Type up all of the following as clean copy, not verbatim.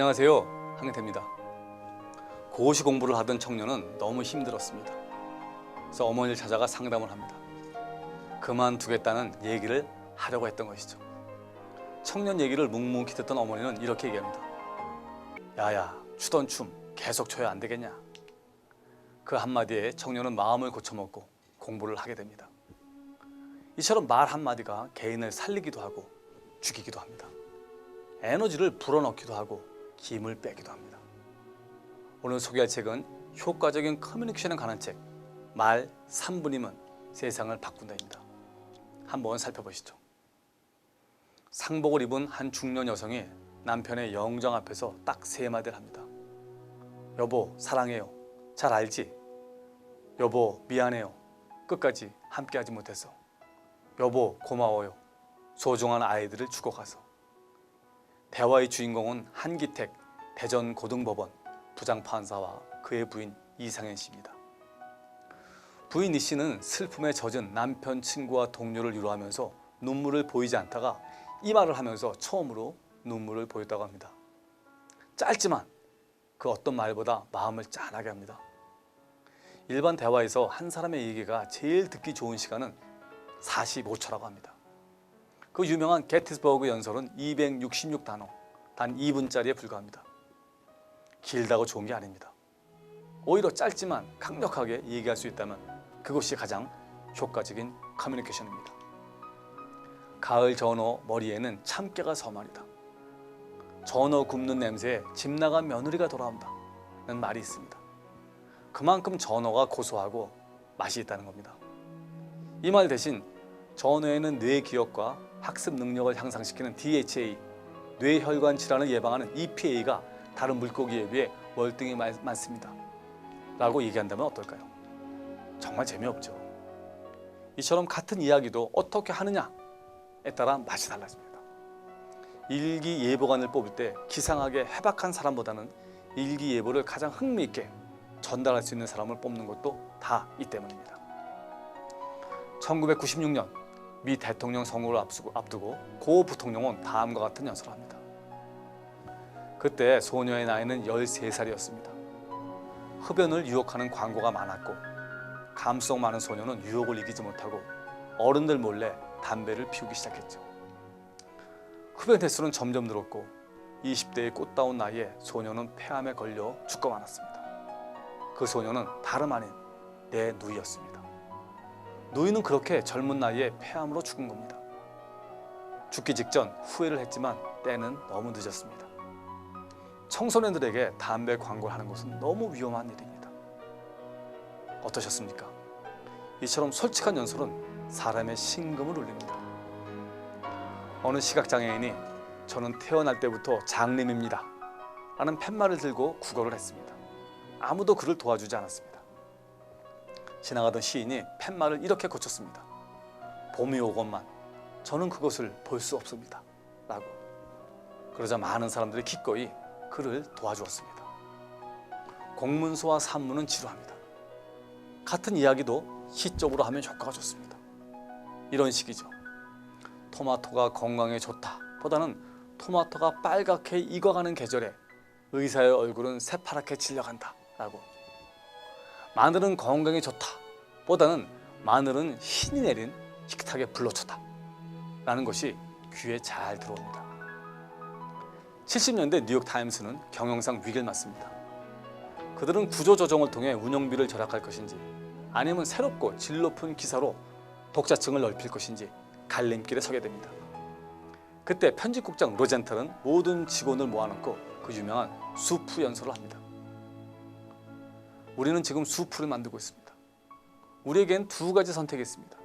안녕하세요, 한근태입니다. 고시 공부를 하던 청년은 너무 힘들었습니다. 그래서 어머니를 찾아가 상담을 합니다. 그만두겠다는 얘기를 하려고 했던 것이죠. 청년 얘기를 묵묵히 듣던 어머니는 이렇게 얘기합니다. 야야, 추던 춤 계속 춰야 안 되겠냐. 그 한마디에 청년은 마음을 고쳐먹고 공부를 하게 됩니다. 이처럼 말 한마디가 개인을 살리기도 하고 죽이기도 합니다. 에너지를 불어넣기도 하고 힘을 빼기도 합니다. 오늘 소개할 책은 효과적인 커뮤니케이션에 관한 책, 말 3분이면 세상을 바꾼다입니다. 한번 살펴보시죠. 상복을 입은 한 중년 여성이 남편의 영정 앞에서 딱 세 마디를 합니다. 여보, 사랑해요. 잘 알지? 여보, 미안해요. 끝까지 함께하지 못해서. 여보, 고마워요. 소중한 아이들을 주고 가서. 대화의 주인공은 한기택 대전고등법원 부장판사와 그의 부인 이상현 씨입니다. 부인 이 씨는 슬픔에 젖은 남편, 친구와 동료를 위로하면서 눈물을 보이지 않다가 이 말을 하면서 처음으로 눈물을 보였다고 합니다. 짧지만 그 어떤 말보다 마음을 짠하게 합니다. 일반 대화에서 한 사람의 얘기가 제일 듣기 좋은 시간은 45초라고 합니다. 그 유명한 게티스버그 연설은 266단어, 단 2분짜리에 불과합니다. 길다고 좋은 게 아닙니다. 오히려 짧지만 강력하게 얘기할 수 있다면 그것이 가장 효과적인 커뮤니케이션입니다. 가을 전어 머리에는 참깨가 서말이다. 전어 굽는 냄새에 집 나간 며느리가 돌아온다 는 말이 있습니다. 그만큼 전어가 고소하고 맛이 있다는 겁니다. 이 말 대신 전어에는 뇌 기억과 학습 능력을 향상시키는 DHA, 뇌혈관 질환을 예방하는 EPA가 다른 물고기에 비해 월등히 많습니다. 라고 얘기한다면 어떨까요? 정말 재미없죠. 이처럼 같은 이야기도 어떻게 하느냐에 따라 맛이 달라집니다. 일기예보관을 뽑을 때 기상하게 해박한 사람보다는 일기예보를 가장 흥미있게 전달할 수 있는 사람을 뽑는 것도 다 이 때문입니다. 1996년 미 대통령 선거를 앞두고 고 부통령은 다음과 같은 연설을 합니다. 그때 소녀의 나이는 13살이었습니다. 흡연을 유혹하는 광고가 많았고 감수성 많은 소녀는 유혹을 이기지 못하고 어른들 몰래 담배를 피우기 시작했죠. 흡연 횟수는 점점 늘었고 20대의 꽃다운 나이에 소녀는 폐암에 걸려 죽고 말았습니다. 그 소녀는 다름 아닌 내 누이였습니다. 누이는 그렇게 젊은 나이에 폐암으로 죽은 겁니다. 죽기 직전 후회를 했지만 때는 너무 늦었습니다. 청소년들에게 담배 광고를 하는 것은 너무 위험한 일입니다. 어떠셨습니까? 이처럼 솔직한 연설은 사람의 심금을 울립니다. 어느 시각장애인이 저는 태어날 때부터 장님입니다 라는 팻말을 들고 구걸을 했습니다. 아무도 그를 도와주지 않았습니다. 지나가던 시인이 팻말을 이렇게 고쳤습니다. 봄이 오건만 저는 그것을 볼 수 없습니다 라고. 그러자 많은 사람들이 기꺼이 그를 도와주었습니다. 공문서와 산문은 지루합니다. 같은 이야기도 시적으로 하면 효과가 좋습니다. 이런 식이죠. 토마토가 건강에 좋다 보다는 토마토가 빨갛게 익어가는 계절에 의사의 얼굴은 새파랗게 질려간다 라고. 마늘은 건강에 좋다 보다는 마늘은 신이 내린 식탁에 불로초다 라는 것이 귀에 잘 들어옵니다. 70년대 뉴욕타임스는 경영상 위기를 맞습니다. 그들은 구조조정을 통해 운영비를 절약할 것인지 아니면 새롭고 질 높은 기사로 독자층을 넓힐 것인지 갈림길에 서게 됩니다. 그때 편집국장 로젠탈은 모든 직원을 모아놓고 그 유명한 수프 연설을 합니다. 우리는 지금 수프를 만들고 있습니다. 우리에겐 두 가지 선택이 있습니다.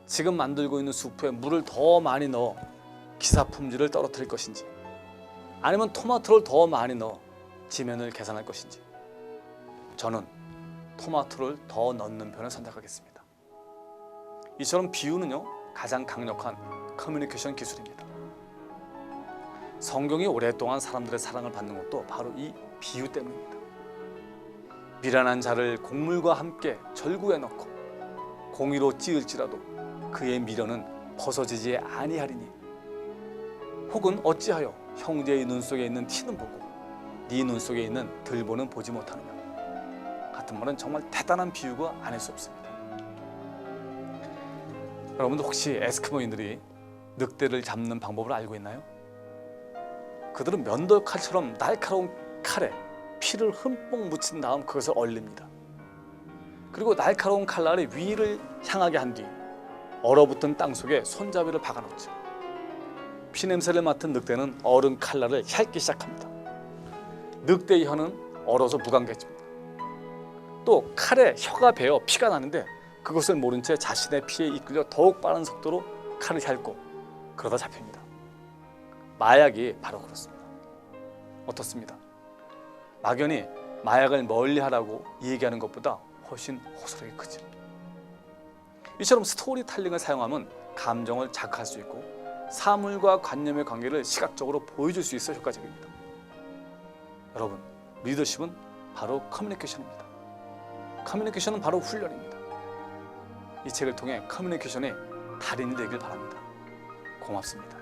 지금 만들고 있는 수프에 물을 더 많이 넣어 기사 품질을 떨어뜨릴 것인지 아니면 토마토를 더 많이 넣어 지면을 개선할 것인지. 저는 토마토를 더 넣는 편을 선택하겠습니다. 이처럼 비유는요 가장 강력한 커뮤니케이션 기술입니다. 성경이 오랫동안 사람들의 사랑을 받는 것도 바로 이 비유 때문입니다. 미련한 자를 곡물과 함께 절구에 넣고 공의로 찌을지라도 그의 미련은 벗어지지 아니하리니 혹은 어찌하여 형제의 눈 속에 있는 티는 보고 네 눈 속에 있는 들보는 보지 못하느냐 같은 말은 정말 대단한 비유가 아닐 수 없습니다. 여러분들 혹시 에스키모인들이 늑대를 잡는 방법을 알고 있나요? 그들은 면도칼처럼 날카로운 칼에 피를 흠뻑 묻힌 다음 그것을 얼립니다. 그리고 날카로운 칼날이 위를 향하게 한 뒤 얼어붙은 땅 속에 손잡이를 박아놓죠. 피냄새를 맡은 늑대는 얼은 칼날을 핥기 시작합니다. 늑대의 혀는 얼어서 무감개집니다. 또 칼에 혀가 베어 피가 나는데 그것을 모른 채 자신의 피에 이끌려 더욱 빠른 속도로 칼을 핥고 그러다 잡힙니다. 마약이 바로 그렇습니다. 어떻습니다? 막연히 마약을 멀리하라고 얘기하는 것보다 훨씬 호소력이 크죠. 이처럼 스토리텔링을 사용하면 감정을 자극할 수 있고 사물과 관념의 관계를 시각적으로 보여줄 수 있어 효과적입니다. 여러분, 리더십은 바로 커뮤니케이션입니다. 커뮤니케이션은 바로 훈련입니다. 이 책을 통해 커뮤니케이션의 달인이 되길 바랍니다. 고맙습니다.